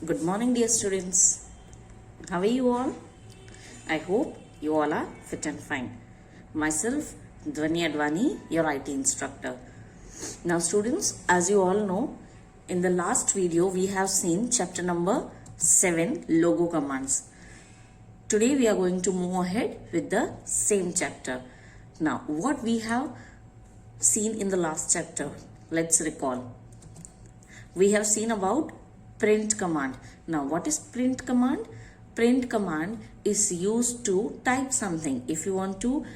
Good morning, dear students. How are you all? I hope you all are fit and fine. Myself, Dhvani Advani, your IT instructor. Now, students, as you all know, in the last video, we have seen chapter number 7, Logo Commands. Today, we are going to move ahead with the same chapter. Now, what we have seen in the last chapter, let's recall. We have seen about print command. Now, what is print command? Print command is used to type something. If you want to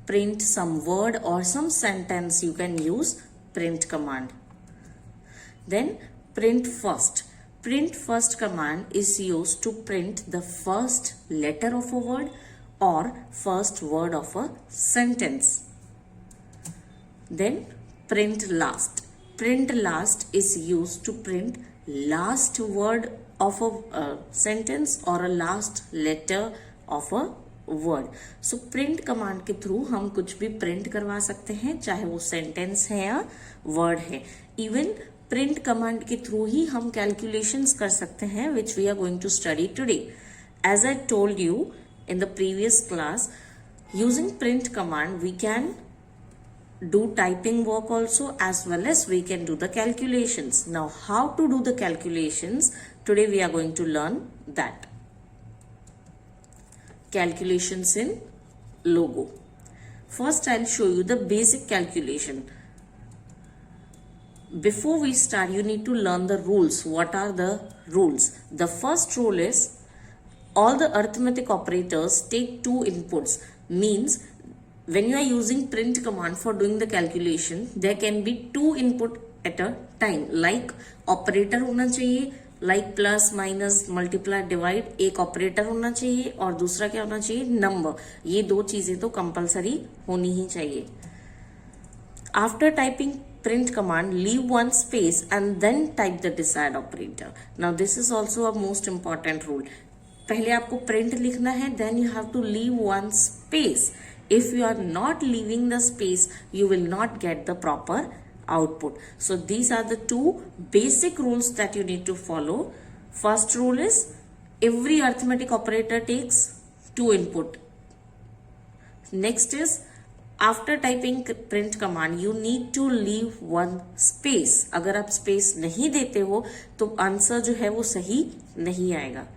print some word or some sentence, you can use print command. Then print first. Print first command is used to print the first letter of a word or first word of a sentence. Then print last. Print last is used to print last word of a sentence or a last letter of a word. So print command के through हम कुछ भी print करवा सकते हैं, चाहे वो sentence है या वर्ड है. इवन प्रिंट कमांड के थ्रू ही हम कैलकुलेशंस कर सकते हैं, which we are going to study today. As I told you in the previous class, using print command we can do typing work also, as well as we can do the calculations. Now, how to do the calculations? Today we are going to learn that. Calculations in logo. First, I'll show you the basic calculation. Before we start, you need to learn the rules. What are the rules? The first rule is all the arithmetic operators take two inputs. Means when you are using print command for doing the calculation, there can be two input at a time. Like operator होना चाहिए, like plus, minus, multiply, divide, एक operator होना चाहिए और दूसरा क्या होना चाहिए, number. ये दो चीजें तो compulsory होनी ही चाहिए. After typing print command, leave one space and then type the desired operator. Now this is also a most important rule. पहले आपको print लिखना है, then you have to leave one space. If you are not leaving the space, you will not get the proper output. So these are the two basic rules that you need to follow. First rule is every arithmetic operator takes two input. Next is after typing print command, you need to leave one space. अगर आप space नहीं देते हो तो answer जो है वो सही नहीं आएगा.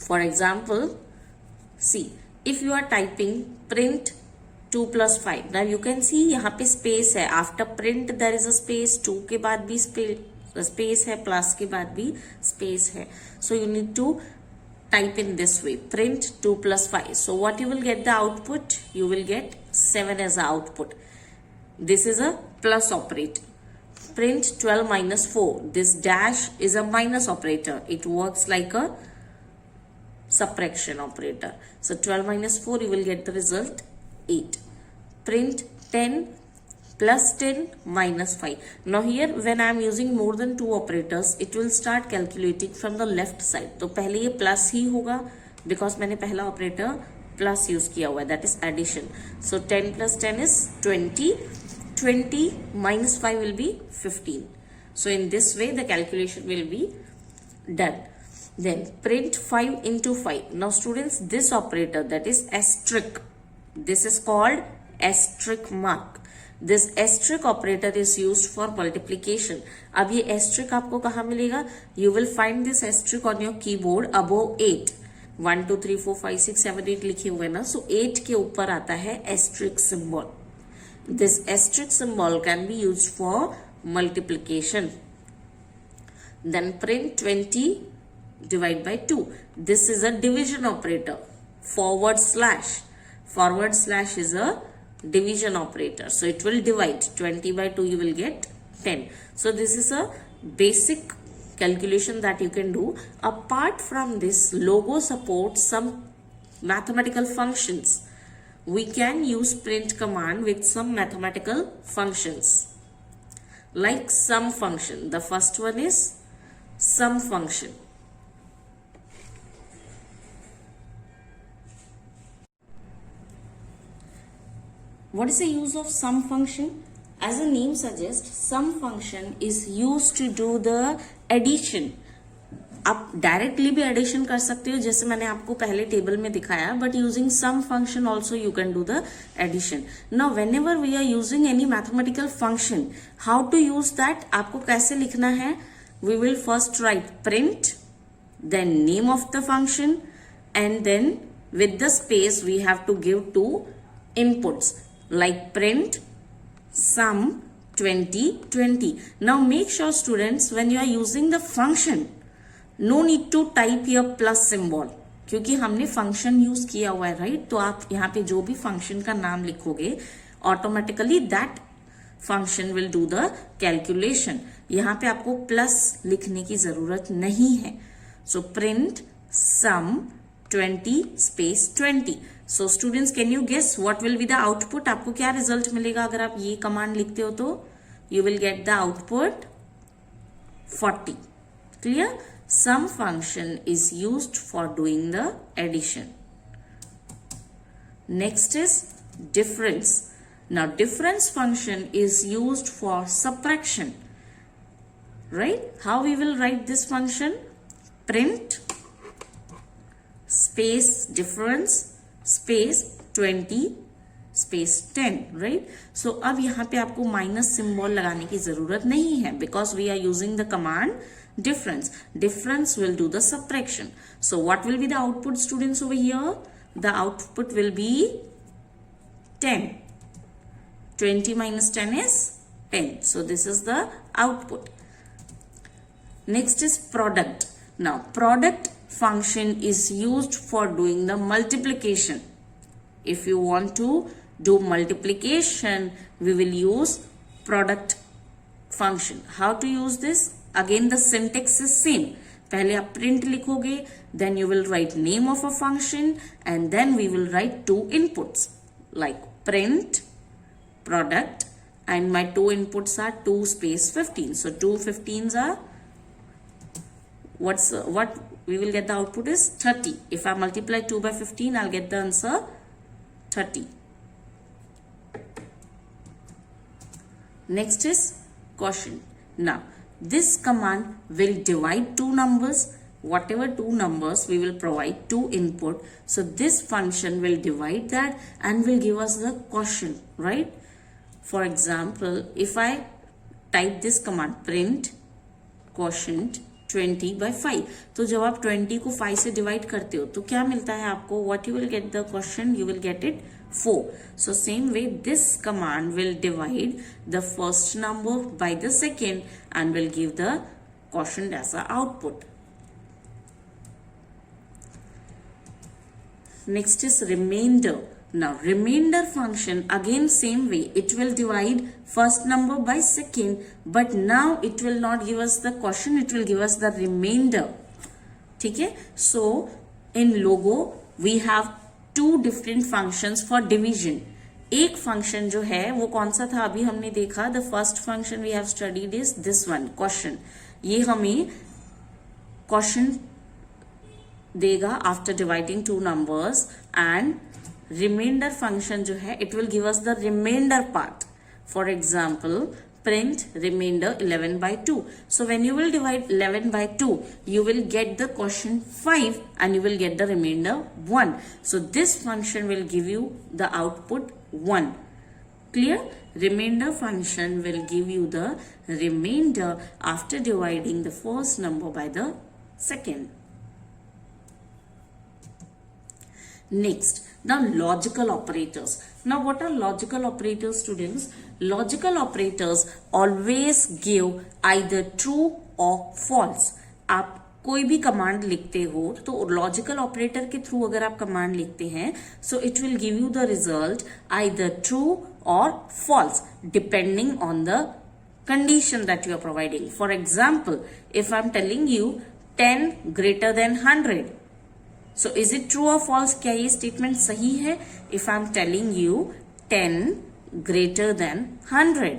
For example, see, if you are typing print 2 plus 5, now you can see यहाँ पे space है. After print there is a space, 2 के बाद भी space है, plus के बाद भी space है. So you need to type in this way, print 2 plus 5. So what you will get the output? You will get 7 as the output. This is a plus operator. Print 12 minus 4. This dash is a minus operator. It works like a subtraction operator. So 12 minus 4, you will get the result 8. Print 10 plus 10 minus 5. Now here when I am using more than two operators, it will start calculating from the left side. तो पहले ये plus ही होगा because मैंने पहला operator plus use किया हुआ है, that is addition. So 10 plus 10 is 20. 20 minus 5 will be 15. So in this way the calculation will be done. Then print 5 into 5. Now students, this operator, that is asterisk, this is called asterisk mark. This asterisk operator is used for multiplication. अब ये asterisk आपको कहाँ मिलेगा? You will find this asterisk on your keyboard above 8. 1 2 3 4 5 6 7 8 लिखे हुए ना, so 8 के ऊपर आता है asterisk symbol. This asterisk symbol can be used for multiplication. Then print 20 divide by 2. This is a division operator. Forward slash is a division operator. So it will divide. 20 by 2 you will get 10. So this is a basic calculation that you can do. Apart from this, logo supports some mathematical functions. We can use print command with some mathematical functions. Like sum function. The first one is sum function. What is the use of sum function? As the name suggests, sum function is used to do the addition. आप directly भी addition कर सकते हो जैसे मैंने आपको पहले table में दिखाया, but using sum function also you can do the addition. Now whenever we are using any mathematical function, how to use that, आपको कैसे लिखना है. We will first write print, then name of the function, and then with the space we have to give two inputs like print sum 20 20. Now make sure students when you are using the function no need to type here plus symbol, क्योंकि हमने function use किया हुआ है right. तो आप यहाँ पे जो भी फंक्शन का नाम लिखोगे automatically that function will do the calculation. यहाँ पे आपको प्लस लिखने की जरूरत नहीं है. So print some 20 space 20. So students, can you guess what will be the output? आपको क्या रिजल्ट मिलेगा अगर आप ये कमांड लिखते हो तो you will get the output 40. Clear? Sum function is used for doing the addition. Next is difference. Now difference function is used for subtraction. Right? How we will write this function? Print space difference space 20 space 10. Right. सो अब यहाँ पे आपको minus symbol लगाने की जरूरत नहीं है because we are using the command difference. Difference will do the subtraction. So what will be the output students over here? The output will be 10. 20 minus 10 is 10. So this is the output. Next is product. Now product function is used for doing the multiplication. If you want to do multiplication, we will use product function. How to use this? Again the syntax is same. पहले आप print लिखोगे, then you will write name of a function, and then we will write two inputs like print product, and my two inputs are 2 space 15. So 2 15s are what we will get the output is 30. If I multiply 2 by 15, I'll get the answer 30. Next is quotient. Now this command will divide two numbers. Whatever two numbers, we will provide two input. So this function will divide that and will give us the quotient, right? For example, if I type this command print quotient 20 by 5, तो जब आप 20 को 5 से divide करते हो तो क्या मिलता है आपको? What you will get the quotient? You will get it 4. So same way this command will divide the first number by the second and will give the quotient as a output. Next is remainder. Now remainder function again same way, it will divide first number by second, but now it will not give us the quotient, it will give us the remainder. ठीक है. So in logo we have two different functions for division. एक function जो है वो कौन सा था अभी हमने देखा, the first function we have studied is this one, quotient. ये हमें quotient देगा after dividing two numbers, and remainder function जो है it will give us the remainder part. For example print remainder 11 by 2. So when you will divide 11 by 2, you will get the quotient 5 and you will get the remainder 1. So this function will give you the output 1. Clear? Remainder function will give you the remainder after dividing the first number by the second. Next, now logical operators. Now what are logical operators students? Logical operators always give either true or false. आप कोई भी command लिखते हो तो logical operator के through अगर आप command लिखते हैं so it will give you the result either true or false depending on the condition that you are providing. For example if I am telling you 10 greater than 100, so is it true or false? क्या ये statement सही है? If I'm telling you 10 greater than 100,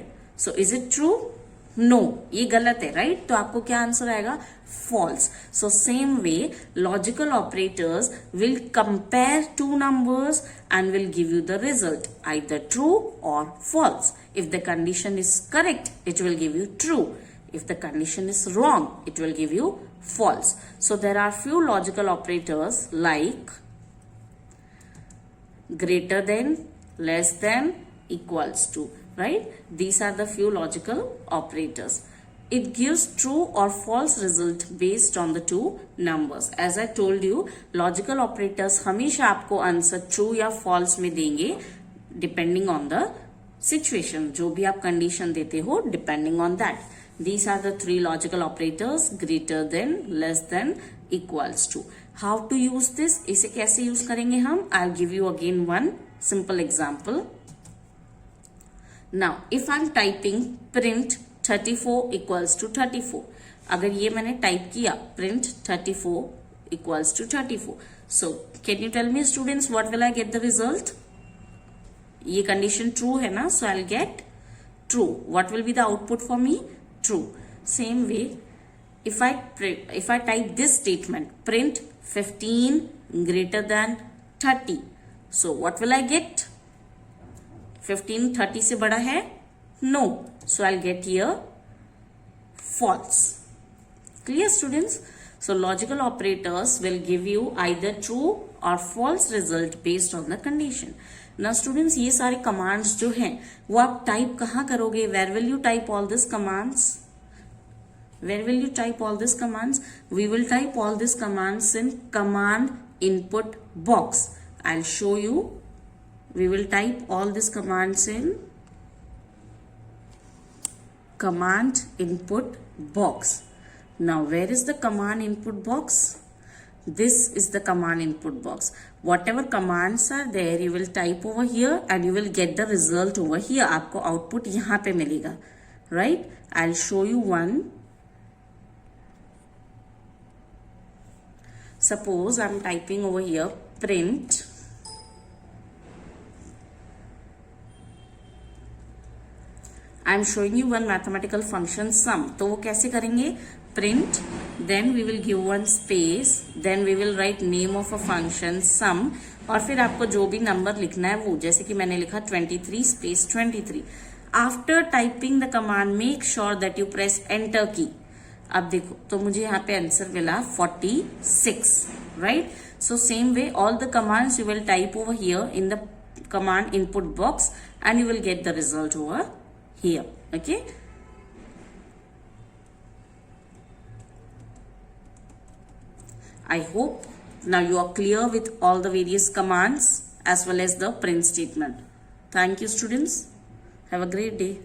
so is it true? No, ये गलत है, right? तो आपको क्या आंसर आएगा? False. So same way, logical operators will compare two numbers and will give you the result either true or false. If the condition is correct, it will give you true. If the condition is wrong, it will give you false. So there are few logical operators like greater than, less than, equals to, right? These are the few logical operators. It gives true or false result based on the two numbers. As I told you, logical operators हमेशा आपको answer true या false में देंगे depending on the situation. जो भी आप condition देते हो depending on that. These are the three logical operators: greater than, less than, equals to. How to use this? इसे कैसे use करेंगे हम? I'll give you again one simple example. Now, if I'm typing print 34 equals to 34, अगर ये मैंने type किया print 34 equals to 34, so can you tell me students what will I get the result? ये condition true है ना, so I'll get true. What will be the output for me? True. Same way, if I type this statement print 15 greater than 30, so what will I get? 15 30 से बड़ा है? No. So I'll get here false. Clear students? So logical operators will give you either true or false result based on the condition. Now students, ये सारे commands जो हैं वो आप type कहाँ करोगे? Where will you type all these commands? Where will you type all these commands? We will type all these commands in command input box. I'll show you. We will type all these commands in command input box. Now where is the command input box? This is the command input box. Whatever commands are there, you will type over here and you will get the result over here. आपको output यहाँ पे मिलेगा, right? I'll show you one. Suppose I'm typing over here print I am showing you one mathematical function sum. तो वो कैसे करेंगे? Print, then we will give one space, then we will write name of a function sum, और फिर आपको जो भी number लिखना है वो, जैसे कि मैंने लिखा 23 space 23. After typing the command, make sure that you press enter key. अब देखो तो मुझे यहाँ पे आंसर मिला 46, right? So same way all the commands you will type over here in the command input box and you will get the result over here. Okay, I hope now you are clear with all the various commands as well as the print statement. Thank you students. Have a great day.